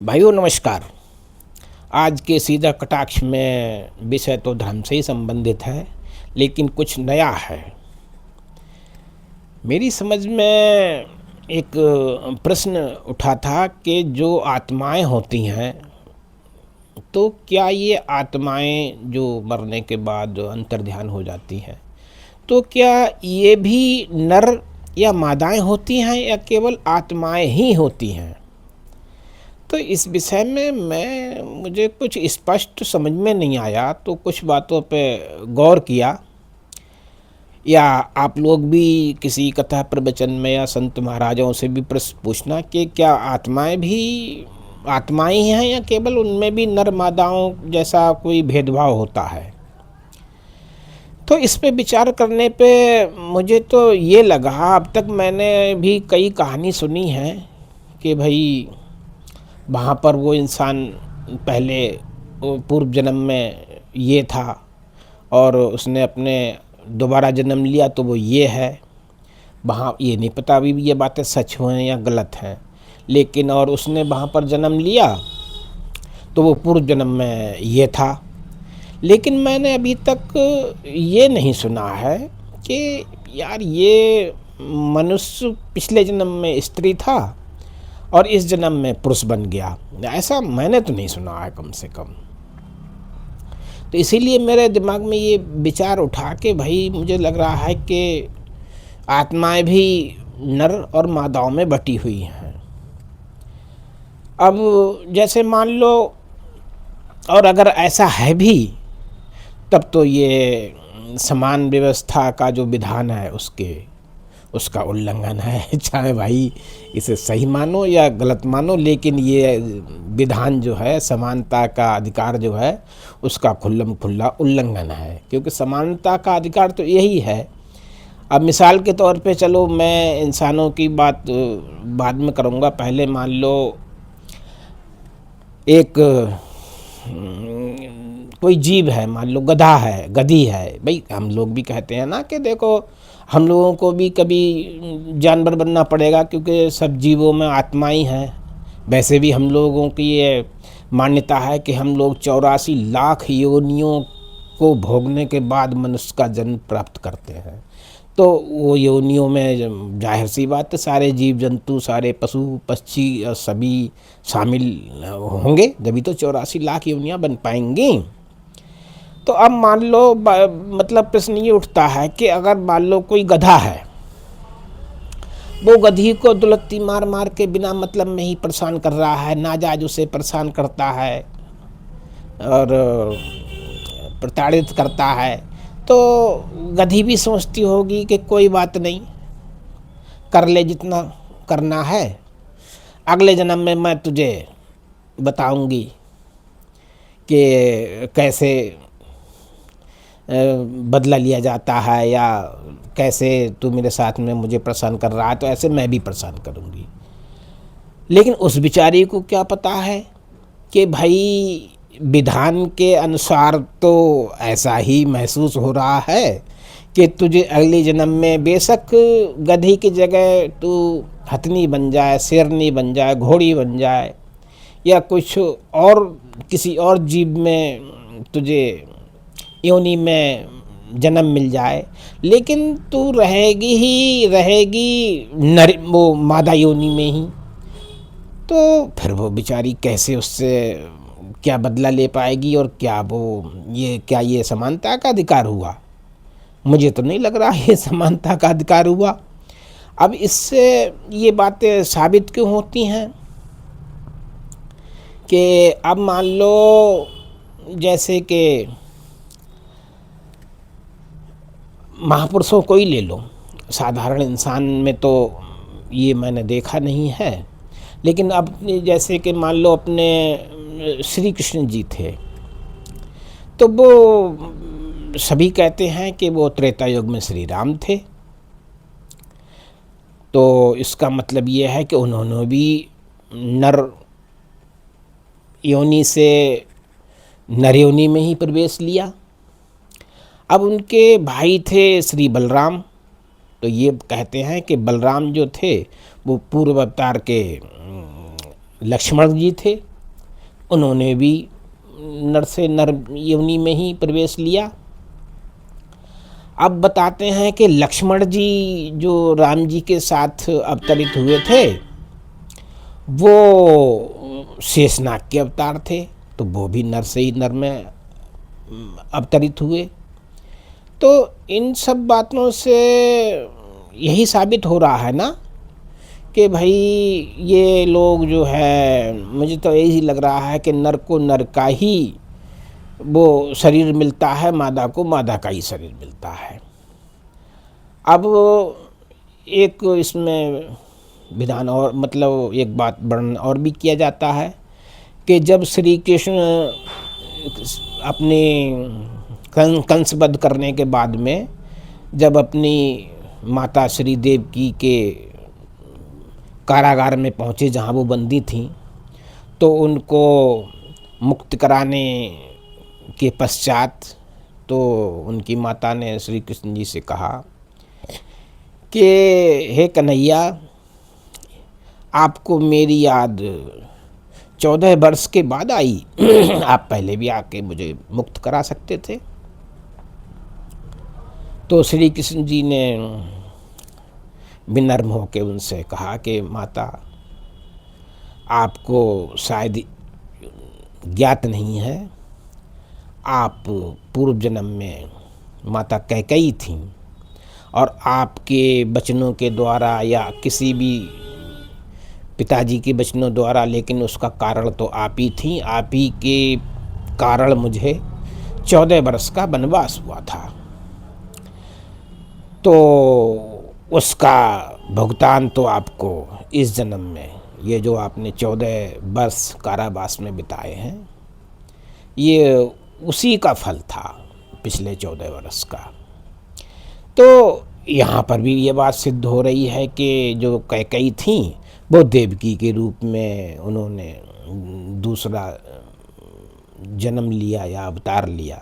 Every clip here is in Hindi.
भाइयों नमस्कार। आज के सीधा कटाक्ष में विषय तो धर्म से ही संबंधित है, लेकिन कुछ नया है। मेरी समझ में एक प्रश्न उठा था कि जो आत्माएं होती हैं, तो क्या ये आत्माएं जो मरने के बाद जो अंतर्ध्यान हो जाती हैं, तो क्या ये भी नर या मादाएं होती हैं या केवल आत्माएं ही होती हैं? तो इस विषय में मुझे कुछ स्पष्ट समझ में नहीं आया, तो कुछ बातों पे गौर किया। या आप लोग भी किसी कथा प्रवचन में या संत महाराजों से भी प्रश्न पूछना कि क्या आत्माएं भी आत्माएं ही हैं या केवल उनमें भी नर मादाओं जैसा कोई भेदभाव होता है। तो इस पे विचार करने पे मुझे तो ये लगा, अब तक मैंने भी कई कहानी सुनी है कि भाई वहाँ पर वो इंसान पहले पूर्व जन्म में ये था और उसने अपने दोबारा जन्म लिया तो वो ये है। वहाँ ये नहीं पता अभी भी ये बातें सच हैं या गलत हैं, लेकिन और उसने वहाँ पर जन्म लिया तो वो पूर्व जन्म में ये था। लेकिन मैंने अभी तक ये नहीं सुना है कि यार ये मनुष्य पिछले जन्म में स्त्री था और इस जन्म में पुरुष बन गया। ऐसा मैंने तो नहीं सुना है कम से कम। तो इसीलिए मेरे दिमाग में ये विचार उठा कि भाई मुझे लग रहा है कि आत्माएं भी नर और मादाओं में बटी हुई हैं। अब जैसे मान लो, और अगर ऐसा है भी तब तो ये समान व्यवस्था का जो विधान है उसका उल्लंघन है। चाहे भाई इसे सही मानो या गलत मानो, लेकिन ये विधान जो है समानता का अधिकार जो है उसका खुल्लम खुल्ला उल्लंघन है, क्योंकि समानता का अधिकार तो यही है। अब मिसाल के तौर पे चलो, मैं इंसानों की बात बाद में करूँगा। पहले मान लो एक कोई जीव है, मान लो गधा है, गधी है। भाई हम लोग भी कहते हैं ना कि देखो हम लोगों को भी कभी जानवर बनना पड़ेगा, क्योंकि सब जीवों में आत्मा ही है। वैसे भी हम लोगों की ये मान्यता है कि हम लोग 84 लाख योनियों को भोगने के बाद मनुष्य का जन्म प्राप्त करते हैं। तो वो योनियों में जाहिर सी बात है सारे जीव जंतु, सारे पशु पक्षी सभी शामिल होंगे, जभी तो 84 लाख योनियाँ बन पाएंगी। तो अब मान लो मतलब प्रश्न ये उठता है कि अगर मान लो कोई गधा है, वो गधी को दुलत्ती मार मार के बिना मतलब में ही परेशान कर रहा है, नाजायज उसे परेशान करता है और प्रताड़ित करता है, तो गधी भी सोचती होगी कि कोई बात नहीं, कर ले जितना करना है, अगले जन्म में मैं तुझे बताऊंगी कि कैसे बदला लिया जाता है या कैसे तू मेरे साथ में मुझे परेशान कर रहा है, तो ऐसे मैं भी परेशान करूंगी। लेकिन उस बेचारी को क्या पता है कि भाई विधान के अनुसार तो ऐसा ही महसूस हो रहा है कि तुझे अगले जन्म में बेशक गधी की जगह तू हथनी बन जाए, शेरनी बन जाए, घोड़ी बन जाए, या कुछ और किसी और जीव में तुझे योनि में जन्म मिल जाए, लेकिन तू रहेगी नर वो मादा योनि में ही। तो फिर वो बेचारी कैसे उससे क्या बदला ले पाएगी, और क्या ये समानता का अधिकार हुआ? मुझे तो नहीं लग रहा ये समानता का अधिकार हुआ। अब इससे ये बातें साबित क्यों होती हैं कि अब मान लो जैसे कि महापुरुषों को ही ले लो, साधारण इंसान में तो ये मैंने देखा नहीं है, लेकिन अब जैसे कि मान लो अपने श्री कृष्ण जी थे, तो वो सभी कहते हैं कि वो त्रेता युग में श्री राम थे। तो इसका मतलब ये है कि उन्होंने भी नर योनि से नर योनि में ही प्रवेश लिया। अब उनके भाई थे श्री बलराम, तो ये कहते हैं कि बलराम जो थे वो पूर्व अवतार के लक्ष्मण जी थे। उन्होंने भी नर से नर योनि में ही प्रवेश लिया। अब बताते हैं कि लक्ष्मण जी जो राम जी के साथ अवतरित हुए थे वो शेषनाग के अवतार थे, तो वो भी नर से ही नर में अवतरित हुए। तो इन सब बातों से यही साबित हो रहा है ना कि भाई ये लोग जो है, मुझे तो यही लग रहा है कि नर को नर का ही वो शरीर मिलता है, मादा को मादा का ही शरीर मिलता है। अब एक इसमें विधान और मतलब एक बात वर्णन और भी किया जाता है कि जब श्री कृष्ण अपने कंसवध करने के बाद में जब अपनी माता श्री देवकी के कारागार में पहुँचे जहाँ वो बंदी थीं, तो उनको मुक्त कराने के पश्चात तो उनकी माता ने श्री कृष्ण जी से कहा कि हे कन्हैया, आपको मेरी याद 14 वर्ष के बाद आई। आप पहले भी आके मुझे मुक्त करा सकते थे। तो श्री कृष्ण जी ने विनम्र होकर उनसे कहा कि माता, आपको शायद ज्ञात नहीं है, आप पूर्व जन्म में माता कैकेयी थीं और आपके वचनों के द्वारा या किसी भी पिताजी के वचनों द्वारा, लेकिन उसका कारण तो आप ही थी। आप ही के कारण मुझे 14 वर्ष का वनवास हुआ था, तो उसका भुगतान तो आपको इस जन्म में, ये जो आपने 14 वर्ष कारावास में बिताए हैं, ये उसी का फल था पिछले 14 वर्ष का। तो यहाँ पर भी ये बात सिद्ध हो रही है कि जो कैकेयी थी वो देवकी के रूप में उन्होंने दूसरा जन्म लिया या अवतार लिया।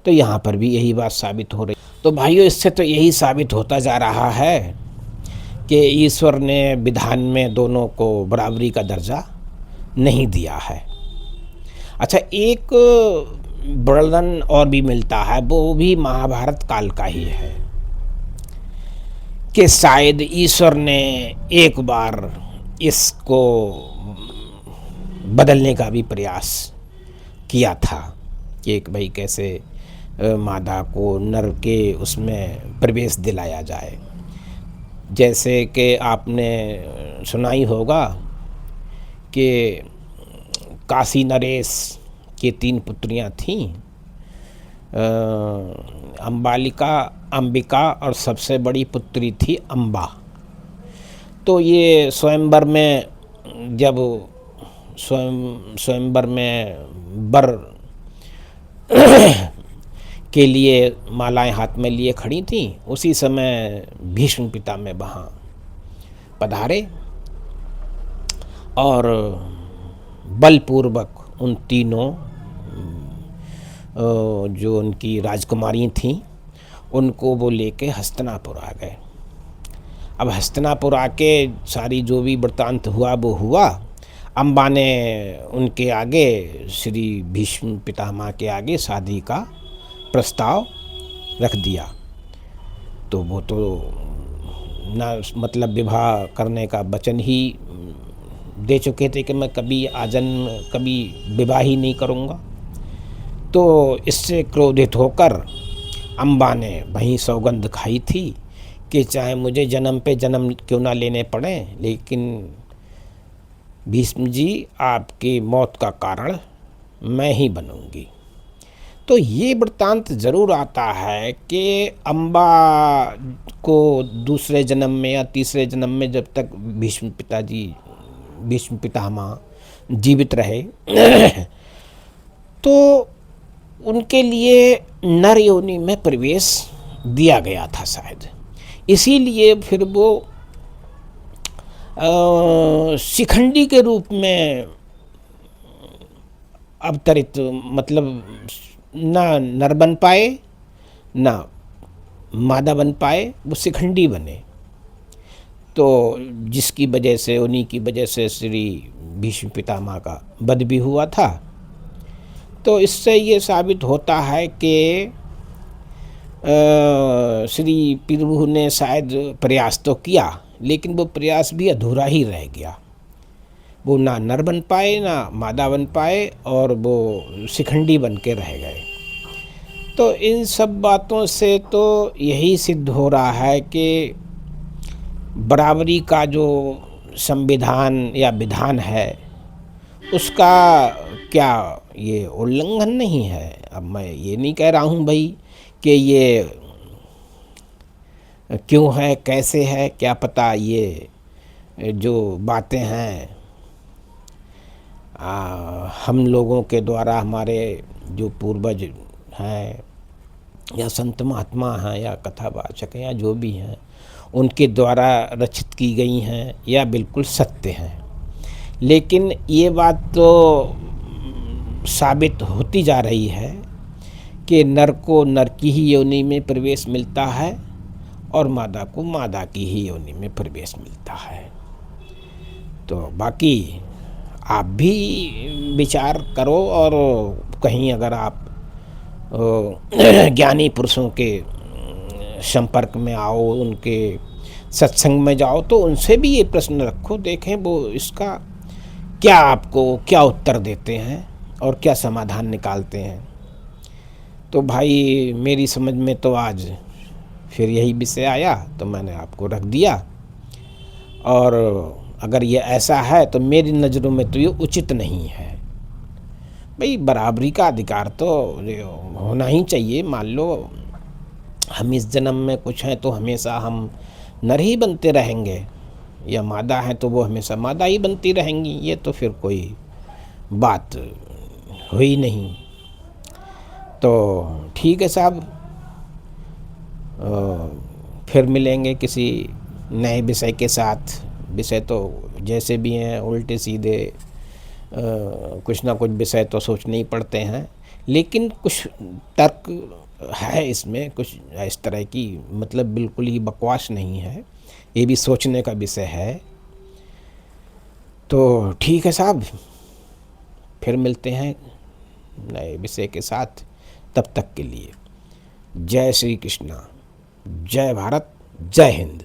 तो यहाँ पर भी यही बात साबित हो रही। तो भाइयों, इससे तो यही साबित होता जा रहा है कि ईश्वर ने विधान में दोनों को बराबरी का दर्जा नहीं दिया है। अच्छा, एक वर्णन और भी मिलता है, वो भी महाभारत काल का ही है कि शायद ईश्वर ने एक बार इसको बदलने का भी प्रयास किया था कि भाई कैसे मादा को नर के उसमें प्रवेश दिलाया जाए। जैसे कि आपने सुना ही होगा कि काशी नरेश की 3 पुत्रियां थीं, अंबालिका, अंबिका और सबसे बड़ी पुत्री थी अम्बा। तो ये स्वयंवर में जब स्वयंवर में वर के लिए मालाएं हाथ में लिए खड़ी थीं, उसी समय भीष्म पितामह वहाँ पधारे और बलपूर्वक उन तीनों जो उनकी राजकुमारी थीं उनको वो लेके हस्तिनापुर आ गए। अब हस्तिनापुर आके सारी जो भी वृत्तांत हुआ वो हुआ। अम्बा ने उनके आगे, श्री भीष्म पितामह के आगे शादी का प्रस्ताव रख दिया। तो वो तो ना मतलब विवाह करने का वचन ही दे चुके थे कि मैं कभी आजन्म कभी विवाह ही नहीं करूँगा। तो इससे क्रोधित होकर अम्बा ने वहीं सौगंध खाई थी कि चाहे मुझे जन्म पे जन्म क्यों ना लेने पड़े, लेकिन भीष्म जी आपकी मौत का कारण मैं ही बनूंगी। तो ये वृत्तांत ज़रूर आता है कि अम्बा को दूसरे जन्म में या तीसरे जन्म में जब तक भीष्म पितामह जीवित रहे तो उनके लिए नर योनि में प्रवेश दिया गया था शायद। इसीलिए फिर वो शिखंडी के रूप में अवतरित, मतलब ना नर बन पाए ना मादा बन पाए, वो शिखंडी बने। तो जिसकी वजह से, उन्हीं की वजह से श्री भीष्म पितामह का वध भी हुआ था। तो इससे ये साबित होता है कि श्री प्रभु ने शायद प्रयास तो किया, लेकिन वो प्रयास भी अधूरा ही रह गया। वो ना नर बन पाए ना मादा बन पाए, और वो शिखंडी बन के रह गए। तो इन सब बातों से तो यही सिद्ध हो रहा है कि बराबरी का जो संविधान या विधान है, उसका क्या ये उल्लंघन नहीं है। अब मैं ये नहीं कह रहा हूँ भाई कि ये क्यों है, कैसे है, क्या पता ये जो बातें हैं हम लोगों के द्वारा, हमारे जो पूर्वज हैं या संत महात्मा हैं या कथावाचक हैं या जो भी हैं, उनके द्वारा रचित की गई हैं या बिल्कुल सत्य हैं। लेकिन ये बात तो साबित होती जा रही है कि नर को नर की ही योनि में प्रवेश मिलता है और मादा को मादा की ही योनि में प्रवेश मिलता है। तो बाकी आप भी विचार करो, और कहीं अगर आप ज्ञानी पुरुषों के संपर्क में आओ, उनके सत्संग में जाओ, तो उनसे भी ये प्रश्न रखो, देखें वो इसका क्या आपको क्या उत्तर देते हैं और क्या समाधान निकालते हैं। तो भाई मेरी समझ में तो आज फिर यही विषय आया, तो मैंने आपको रख दिया। और अगर ये ऐसा है तो मेरी नज़रों में तो ये उचित नहीं है। भाई बराबरी का अधिकार तो होना ही चाहिए। मान लो हम इस जन्म में कुछ हैं तो हमेशा हम नर ही बनते रहेंगे, या मादा हैं तो वो हमेशा मादा ही बनती रहेंगी। ये तो फिर कोई बात हुई नहीं। तो ठीक है साहब, फिर मिलेंगे किसी नए विषय के साथ। विषय तो जैसे भी हैं उल्टे सीधे, कुछ ना कुछ विषय तो सोचने ही पड़ते हैं, लेकिन कुछ तर्क है इसमें, कुछ इस तरह की, मतलब बिल्कुल ही बकवास नहीं है, ये भी सोचने का विषय है। तो ठीक है साहब, फिर मिलते हैं नए विषय के साथ। तब तक के लिए जय श्री कृष्णा, जय भारत, जय हिंद।